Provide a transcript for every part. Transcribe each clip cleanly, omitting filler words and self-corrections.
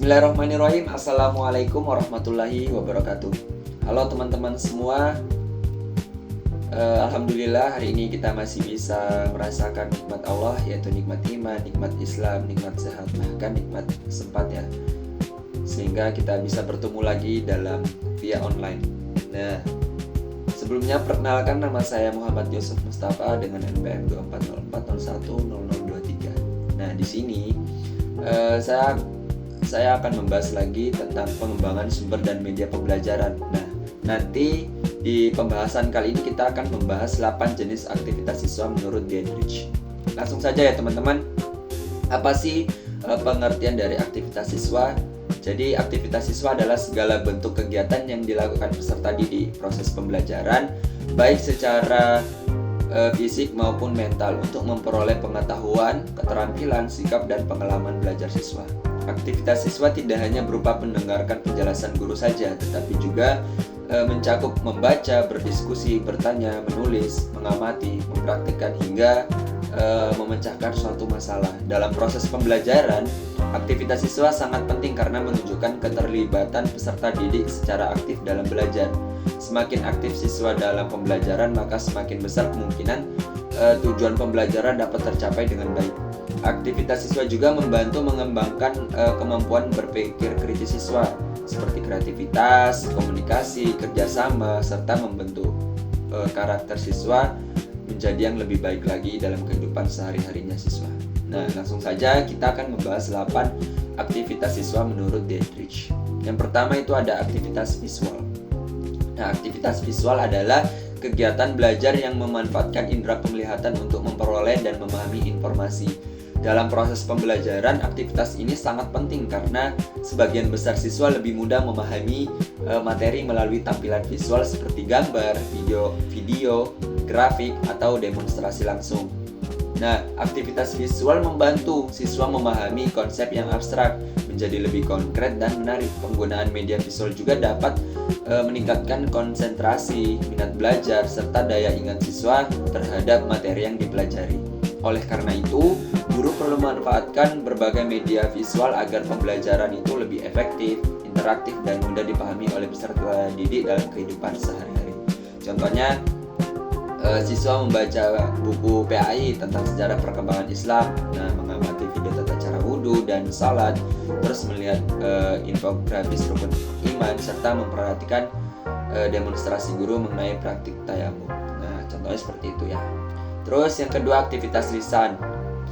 Bismillahirrahmanirrahim. Assalamualaikum warahmatullahi wabarakatuh. Halo teman-teman semua. Alhamdulillah hari ini kita masih bisa merasakan nikmat Allah, yaitu nikmat iman, nikmat Islam, nikmat sehat, bahkan nikmat sempat ya. Sehingga kita bisa bertemu lagi dalam via online. Nah, sebelumnya perkenalkan, nama saya Muhammad Yusuf Mustafa dengan NPM 2404010023. Nah, di sini saya akan membahas lagi tentang pengembangan sumber dan media pembelajaran. Nah, nanti di pembahasan kali ini kita akan membahas 8 jenis aktivitas siswa menurut Dietrich. Langsung saja ya teman-teman. Apa sih pengertian dari aktivitas siswa? Jadi aktivitas siswa adalah segala bentuk kegiatan yang dilakukan peserta didik proses pembelajaran, baik secara fisik maupun mental, untuk memperoleh pengetahuan, keterampilan, sikap, dan pengalaman belajar siswa. Aktivitas siswa tidak hanya berupa mendengarkan penjelasan guru saja, tetapi juga mencakup membaca, berdiskusi, bertanya, menulis, mengamati, mempraktikkan, hingga memecahkan suatu masalah. Dalam proses pembelajaran, aktivitas siswa sangat penting karena menunjukkan keterlibatan peserta didik secara aktif dalam belajar. Semakin aktif siswa dalam pembelajaran, maka semakin besar kemungkinan tujuan pembelajaran dapat tercapai dengan baik. Aktivitas siswa juga membantu mengembangkan kemampuan berpikir kritis siswa, seperti kreativitas, komunikasi, kerjasama, serta membentuk karakter siswa menjadi yang lebih baik lagi dalam kehidupan sehari-harinya siswa. Nah, langsung saja kita akan membahas 8 aktivitas siswa menurut Dietrich. Yang pertama itu ada aktivitas visual. Nah, aktivitas visual adalah kegiatan belajar yang memanfaatkan indera penglihatan untuk memperoleh dan memahami informasi. Dalam proses pembelajaran, aktivitas ini sangat penting karena sebagian besar siswa lebih mudah memahami materi melalui tampilan visual seperti gambar, video, grafik, atau demonstrasi langsung. Nah, aktivitas visual membantu siswa memahami konsep yang abstrak menjadi lebih konkret dan menarik. Penggunaan media visual juga dapat meningkatkan konsentrasi, minat belajar, serta daya ingat siswa terhadap materi yang dipelajari. Oleh karena itu, guru perlu memanfaatkan berbagai media visual agar pembelajaran itu lebih efektif, interaktif, dan mudah dipahami oleh peserta didik dalam kehidupan sehari-hari. Contohnya, siswa membaca buku PAI tentang sejarah perkembangan Islam, mengamati video tata cara wudhu dan salat, terus melihat infografis rukun iman, serta memperhatikan demonstrasi guru mengenai praktik tayamum. Nah, contohnya seperti itu ya. Terus yang kedua, aktivitas lisan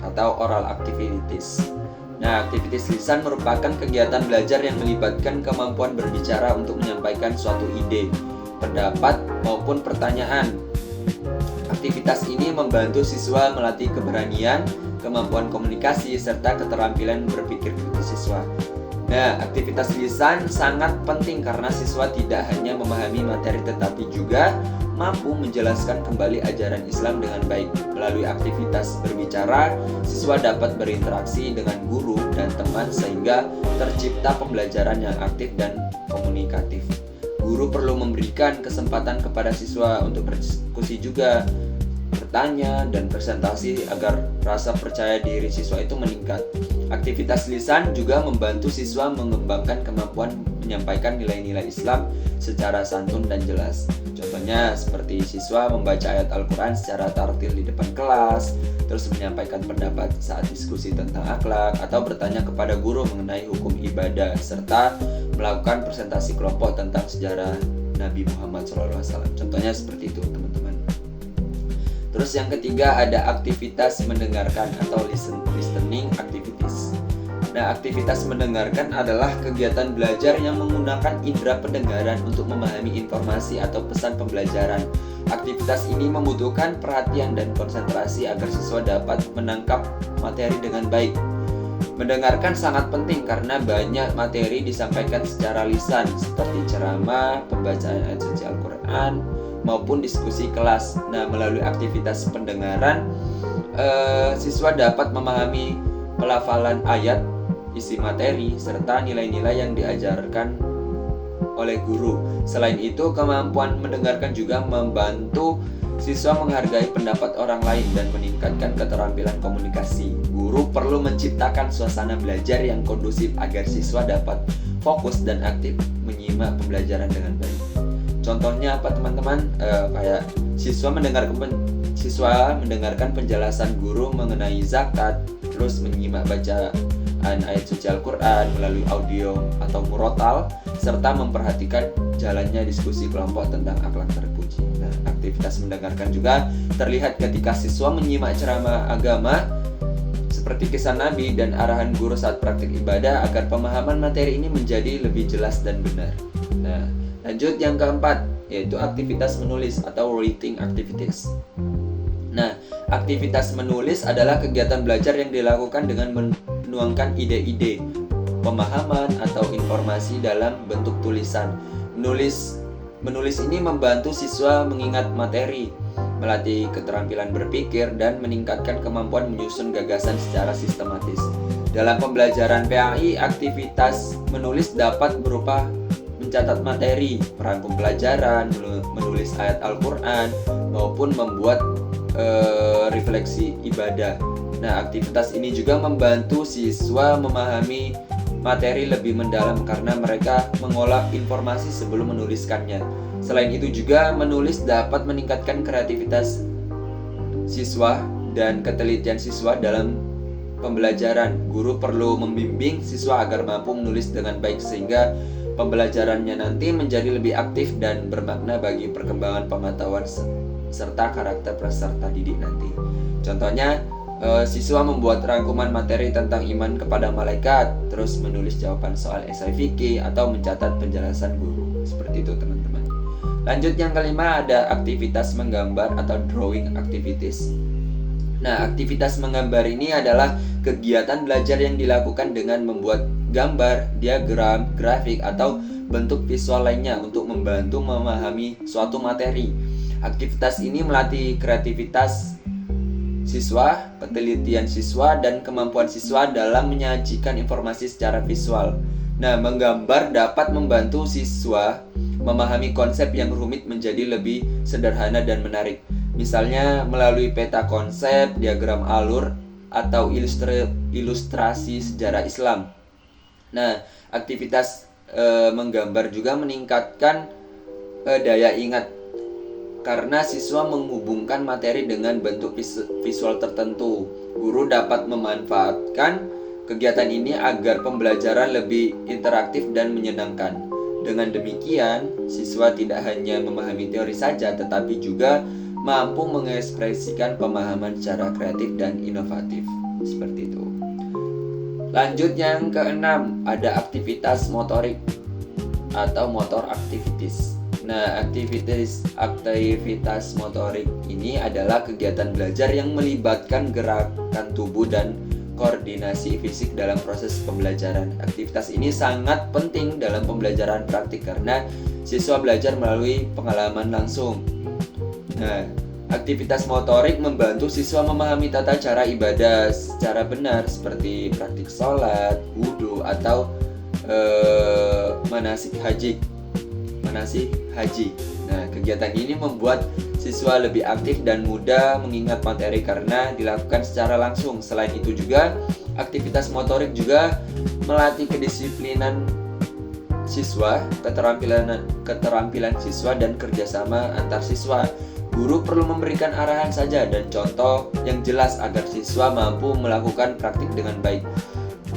atau oral activities. Nah, aktivitas lisan merupakan kegiatan belajar yang melibatkan kemampuan berbicara untuk menyampaikan suatu ide, pendapat, maupun pertanyaan. Aktivitas ini membantu siswa melatih keberanian, kemampuan komunikasi, serta keterampilan berpikir kritis siswa. Nah, aktivitas lisan sangat penting karena siswa tidak hanya memahami materi tetapi juga mampu menjelaskan kembali ajaran Islam dengan baik. Melalui aktivitas berbicara, siswa dapat berinteraksi dengan guru dan teman sehingga tercipta pembelajaran yang aktif dan komunikatif. Guru perlu memberikan kesempatan kepada siswa untuk berdiskusi juga, bertanya, dan presentasi agar rasa percaya diri siswa itu meningkat. Aktivitas lisan juga membantu siswa mengembangkan kemampuan menyampaikan nilai-nilai Islam secara santun dan jelas. Contohnya seperti siswa membaca ayat Al-Quran secara tartil di depan kelas, terus menyampaikan pendapat saat diskusi tentang akhlak, atau bertanya kepada guru mengenai hukum ibadah, serta melakukan presentasi kelompok tentang sejarah Nabi Muhammad SAW. Contohnya seperti itu teman-teman. Terus yang ketiga ada aktivitas mendengarkan atau listening activities. Nah, aktivitas mendengarkan adalah kegiatan belajar yang menggunakan indera pendengaran untuk memahami informasi atau pesan pembelajaran. Aktivitas ini membutuhkan perhatian dan konsentrasi agar siswa dapat menangkap materi dengan baik. Mendengarkan sangat penting karena banyak materi disampaikan secara lisan seperti ceramah, pembacaan ayat suci Al-Quran, maupun diskusi kelas. Nah, melalui aktivitas pendengaran, siswa dapat memahami pelafalan ayat, isi materi, serta nilai-nilai yang diajarkan oleh guru. Selain itu, kemampuan mendengarkan juga membantu Siswa menghargai pendapat orang lain dan meningkatkan keterampilan komunikasi. Guru perlu menciptakan suasana belajar yang kondusif agar siswa dapat fokus dan aktif menyimak pembelajaran dengan baik. Contohnya apa teman-teman? Kayak siswa mendengarkan penjelasan guru mengenai zakat, terus menyimak bacaan ayat suci Al-Quran melalui audio atau murotal, serta memperhatikan jalannya diskusi kelompok tentang akhlak terpuji. Nah, aktivitas mendengarkan juga terlihat ketika siswa menyimak ceramah agama seperti kisah Nabi dan arahan guru saat praktik ibadah agar pemahaman materi ini menjadi lebih jelas dan benar. Nah, lanjut yang keempat, yaitu aktivitas menulis atau writing activities. Nah, aktivitas menulis adalah kegiatan belajar yang dilakukan dengan menuangkan ide-ide, pemahaman, atau informasi dalam bentuk tulisan. Menulis ini membantu siswa mengingat materi, melatih keterampilan berpikir, dan meningkatkan kemampuan menyusun gagasan secara sistematis. Dalam pembelajaran PAI, aktivitas menulis dapat berupa mencatat materi, merangkum pelajaran, menulis ayat Al-Quran, maupun membuat refleksi ibadah. Nah, aktivitas ini juga membantu siswa memahami materi lebih mendalam karena mereka mengolah informasi sebelum menuliskannya. Selain itu juga menulis dapat meningkatkan kreativitas siswa dan ketelitian siswa dalam pembelajaran. Guru perlu membimbing siswa agar mampu menulis dengan baik sehingga pembelajarannya nanti menjadi lebih aktif dan bermakna bagi perkembangan pengetahuan serta karakter peserta didik nanti. Contohnya, siswa membuat rangkuman materi tentang iman kepada malaikat, terus menulis jawaban soal esai fikih atau mencatat penjelasan guru. Seperti itu teman-teman. Lanjut yang kelima, ada aktivitas menggambar atau drawing activities. Nah, aktivitas menggambar ini adalah kegiatan belajar yang dilakukan dengan membuat gambar, diagram, grafik, atau bentuk visual lainnya untuk membantu memahami suatu materi. Aktivitas ini melatih kreativitas siswa, ketelitian siswa, dan kemampuan siswa dalam menyajikan informasi secara visual. Nah, menggambar dapat membantu siswa memahami konsep yang rumit menjadi lebih sederhana dan menarik. Misalnya melalui peta konsep, diagram alur, atau ilustrasi sejarah Islam. Nah, aktivitas menggambar juga meningkatkan daya ingat karena siswa menghubungkan materi dengan bentuk visual tertentu. Guru dapat memanfaatkan kegiatan ini agar pembelajaran lebih interaktif dan menyenangkan. Dengan demikian, siswa tidak hanya memahami teori saja, tetapi juga mampu mengekspresikan pemahaman secara kreatif dan inovatif. Seperti itu. Lanjut yang keenam, ada aktivitas motorik atau motor activities. Nah, aktivitas motorik ini adalah kegiatan belajar yang melibatkan gerakan tubuh dan koordinasi fisik dalam proses pembelajaran. Aktivitas ini sangat penting dalam pembelajaran praktik karena siswa belajar melalui pengalaman langsung. Nah, aktivitas motorik membantu siswa memahami tata cara ibadah secara benar seperti praktik sholat, wudhu, atau manasik haji. Nah, kegiatan ini membuat siswa lebih aktif dan mudah mengingat materi karena dilakukan secara langsung. Selain itu juga, aktivitas motorik juga melatih kedisiplinan siswa, keterampilan siswa, dan kerjasama antar siswa. Guru perlu memberikan arahan saja dan contoh yang jelas agar siswa mampu melakukan praktik dengan baik.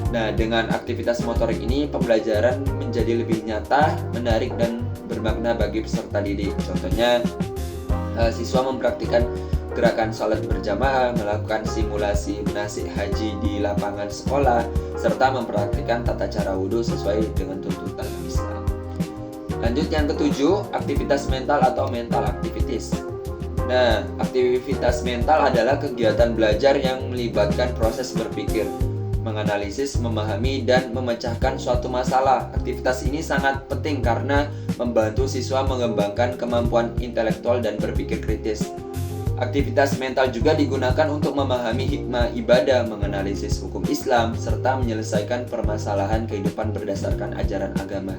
Nah, dengan aktivitas motorik ini, pembelajaran menjadi lebih nyata, menarik, dan bermakna bagi peserta didik. Contohnya, siswa mempraktikkan gerakan sholat berjamaah, melakukan simulasi manasik haji di lapangan sekolah, serta mempraktikkan tata cara wudhu sesuai dengan tuntutan Islam. Lanjut yang ketujuh, aktivitas mental atau mental activities. Nah, aktivitas mental adalah kegiatan belajar yang melibatkan proses berpikir, menganalisis, memahami, dan memecahkan suatu masalah. Aktivitas ini sangat penting karena membantu siswa mengembangkan kemampuan intelektual dan berpikir kritis. Aktivitas mental juga digunakan untuk memahami hikmah ibadah, menganalisis hukum Islam, serta menyelesaikan permasalahan kehidupan berdasarkan ajaran agama.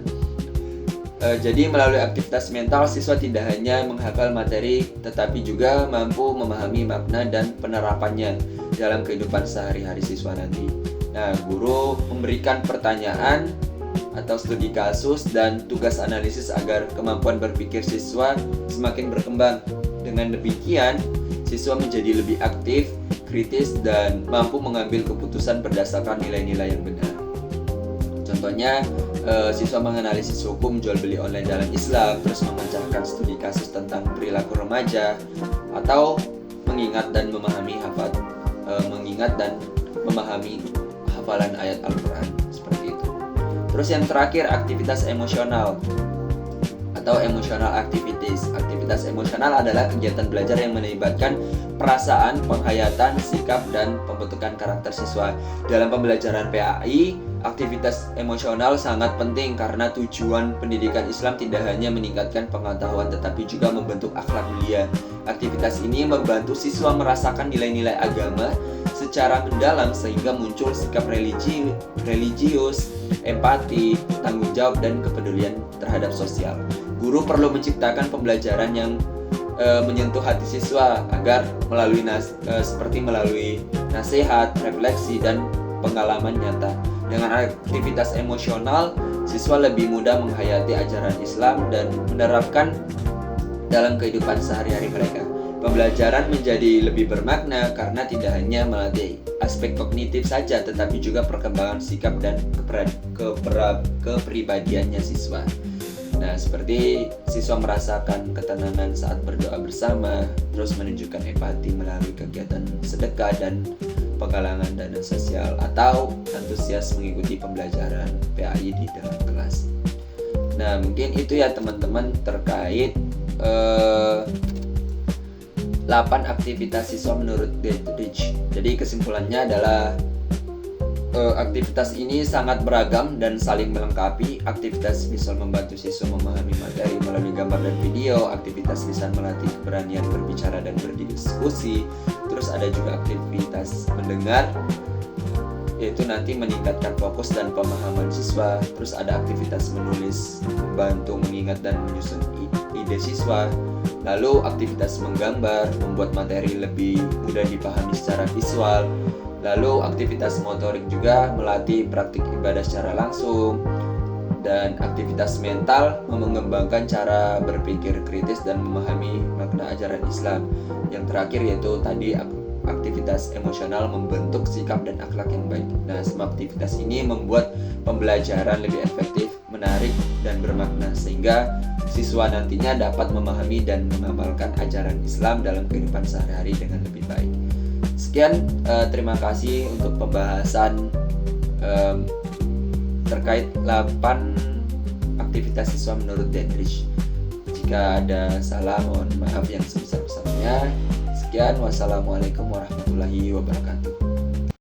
Jadi melalui aktivitas mental, siswa tidak hanya menghafal materi, tetapi juga mampu memahami makna dan penerapannya dalam kehidupan sehari-hari siswa nanti. Nah, guru memberikan pertanyaan atau studi kasus dan tugas analisis agar kemampuan berpikir siswa semakin berkembang. Dengan demikian, siswa menjadi lebih aktif, kritis, dan mampu mengambil keputusan berdasarkan nilai-nilai yang benar. Contohnya, siswa menganalisis hukum jual beli online dalam Islam, terus memecahkan studi kasus tentang perilaku remaja, atau mengingat dan memahami hafalan ayat Al-Quran, seperti itu. Terus yang terakhir, aktivitas emosional atau emotional activities. Aktivitas emosional adalah kegiatan belajar yang melibatkan perasaan, penghayatan, sikap, dan pembentukan karakter siswa. Dalam pembelajaran PAI, aktivitas emosional sangat penting karena tujuan pendidikan Islam tidak hanya meningkatkan pengetahuan tetapi juga membentuk akhlak mulia. Aktivitas ini membantu siswa merasakan nilai-nilai agama secara mendalam sehingga muncul sikap religius, empati, tanggung jawab, dan kepedulian terhadap sosial. Guru perlu menciptakan pembelajaran yang menyentuh hati siswa agar melalui nasihat, refleksi, dan pengalaman nyata. Dengan aktivitas emosional, siswa lebih mudah menghayati ajaran Islam dan menerapkan dalam kehidupan sehari-hari mereka. Pembelajaran menjadi lebih bermakna karena tidak hanya melatih aspek kognitif saja, tetapi juga perkembangan sikap dan kepribadiannya siswa. Nah, seperti siswa merasakan ketenangan saat berdoa bersama, terus menunjukkan empati melalui kegiatan sedekah dan penggalangan dana sosial, atau antusias mengikuti pembelajaran PAI di dalam kelas. Nah, mungkin itu ya teman-teman terkait 8 aktivitas siswa menurut Dietrich. Jadi kesimpulannya adalah aktivitas ini sangat beragam dan saling melengkapi. Aktivitas visual membantu siswa memahami materi melalui gambar dan video. Aktivitas lisan melatih keberanian berbicara dan berdiskusi. Terus ada juga aktivitas mendengar, yaitu nanti meningkatkan fokus dan pemahaman siswa. Terus ada aktivitas menulis, membantu mengingat dan menyusun ide siswa. Lalu aktivitas menggambar, membuat materi lebih mudah dipahami secara visual. Lalu aktivitas motorik juga melatih praktik ibadah secara langsung. Dan aktivitas mental mengembangkan cara berpikir kritis dan memahami makna ajaran Islam. Yang terakhir yaitu tadi aktivitas emosional membentuk sikap dan akhlak yang baik. Nah, semua aktivitas ini membuat pembelajaran lebih efektif, menarik, dan bermakna sehingga siswa nantinya dapat memahami dan mengamalkan ajaran Islam dalam kehidupan sehari-hari dengan lebih baik. Sekian, terima kasih untuk pembahasan terkait 8 aktivitas siswa menurut Dietrich. Jika ada salah, mohon maaf yang sebesar-besarnya. Sekian, wassalamualaikum warahmatullahi wabarakatuh.